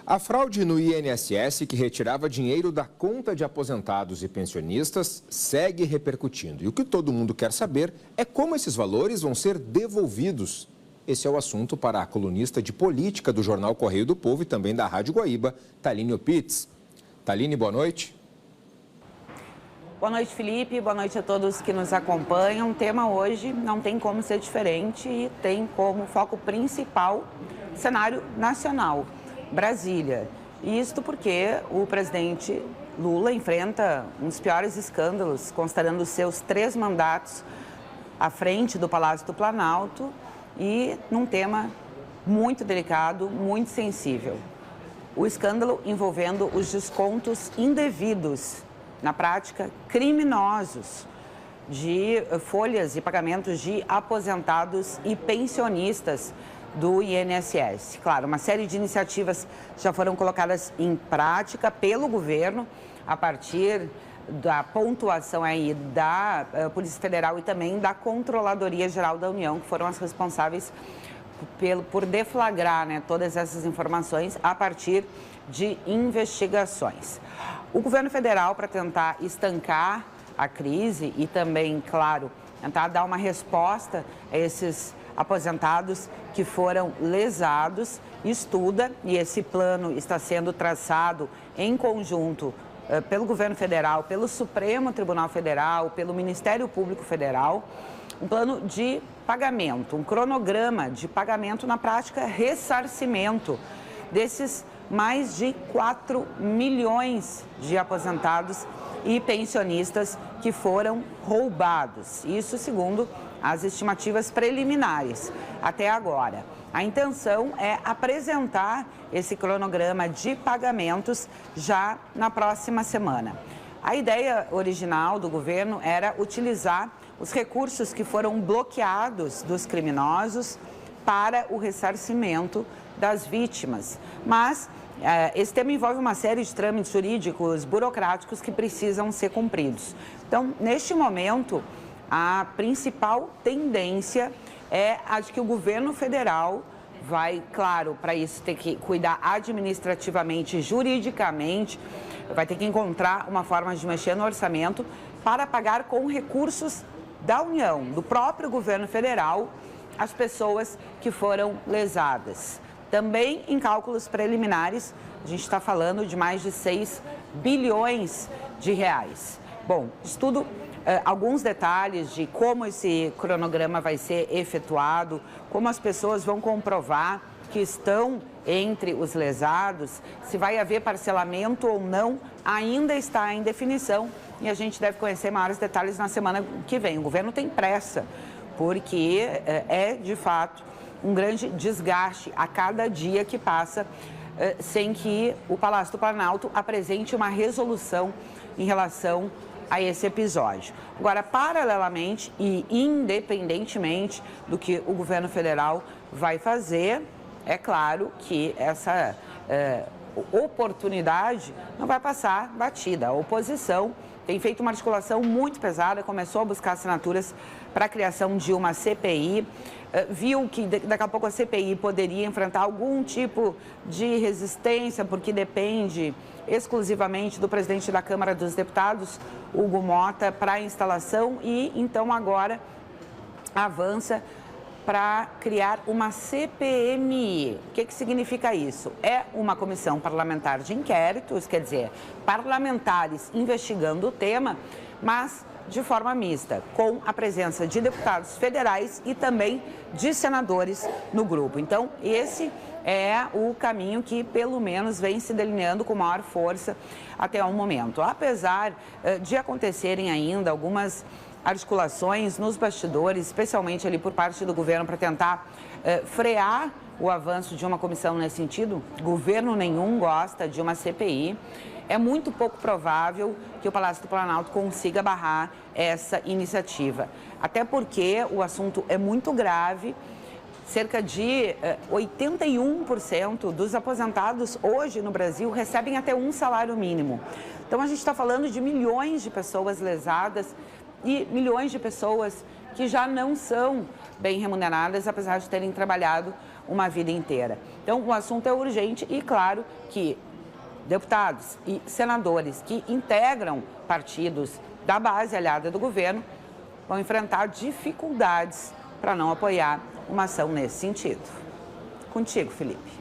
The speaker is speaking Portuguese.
A fraude no INSS, que retirava dinheiro da conta de aposentados e pensionistas, segue repercutindo. E o que todo mundo quer saber é como esses valores vão ser devolvidos. Esse é o assunto para a colunista de política do jornal Correio do Povo e também da Rádio Guaíba, Taline Opitz. Taline, boa noite. Boa noite, Felipe. Boa noite a todos que nos acompanham. O tema hoje não tem como ser diferente e tem como foco principal cenário nacional, Brasília. Isto porque o presidente Lula enfrenta um dos piores escândalos, considerando seus 3 mandatos à frente do Palácio do Planalto e num tema muito delicado, muito sensível. O escândalo envolvendo os descontos indevidos, na prática, criminosos, de folhas e pagamentos de aposentados e pensionistas do INSS. Claro, uma série de iniciativas já foram colocadas em prática pelo governo a partir da pontuação aí da Polícia Federal e também da Controladoria Geral da União, que foram as responsáveis por deflagrar, todas essas informações a partir de investigações. O governo federal, para tentar estancar a crise e também, claro, tentar dar uma resposta a esses aposentados que foram lesados, estuda, e esse plano está sendo traçado em conjunto pelo governo federal, pelo Supremo Tribunal Federal, pelo Ministério Público Federal, um plano de pagamento, um cronograma de pagamento, na prática, ressarcimento desses mais de 4 milhões de aposentados e pensionistas que foram roubados. Isso segundo as estimativas preliminares até agora. A intenção é apresentar esse cronograma de pagamentos já na próxima semana. A ideia original do governo era utilizar os recursos que foram bloqueados dos criminosos para o ressarcimento das vítimas. Mas esse tema envolve uma série de trâmites jurídicos, burocráticos que precisam ser cumpridos. Então, neste momento, a principal tendência é a de que o governo federal vai, claro, para isso ter que cuidar administrativamente, juridicamente, vai ter que encontrar uma forma de mexer no orçamento para pagar com recursos da União, do próprio governo federal, as pessoas que foram lesadas. Também em cálculos preliminares, a gente está falando de mais de 6 bilhões de reais. Bom, estudo alguns detalhes de como esse cronograma vai ser efetuado, como as pessoas vão comprovar que estão entre os lesados, se vai haver parcelamento ou não, ainda está em definição e a gente deve conhecer maiores detalhes na semana que vem. O governo tem pressa, porque é, de fato, um grande desgaste a cada dia que passa sem que o Palácio do Planalto apresente uma resolução em relação a esse episódio. Agora, paralelamente e independentemente do que o governo federal vai fazer, é claro que essa oportunidade não vai passar batida. A oposição tem feito uma articulação muito pesada, começou a buscar assinaturas para a criação de uma CPI, viu que daqui a pouco a CPI poderia enfrentar algum tipo de resistência, porque depende exclusivamente do presidente da Câmara dos Deputados, Hugo Mota, para a instalação e então agora avança para criar uma CPMI. O que significa isso? É uma comissão parlamentar de inquéritos, quer dizer, parlamentares investigando o tema, mas de forma mista, com a presença de deputados federais e também de senadores no grupo. Então, esse é o caminho que, pelo menos, vem se delineando com maior força até o momento. Apesar de acontecerem ainda algumas articulações nos bastidores, especialmente ali por parte do governo, para tentar frear o avanço de uma comissão nesse sentido, governo nenhum gosta de uma CPI. É muito pouco provável que o Palácio do Planalto consiga barrar essa iniciativa. Até porque o assunto é muito grave. Cerca de 81% dos aposentados hoje no Brasil recebem até um salário mínimo. Então, a gente está falando de milhões de pessoas lesadas e milhões de pessoas que já não são bem remuneradas, apesar de terem trabalhado uma vida inteira. Então, o assunto é urgente e, claro, que deputados e senadores que integram partidos da base aliada do governo vão enfrentar dificuldades para não apoiar uma ação nesse sentido. Contigo, Felipe.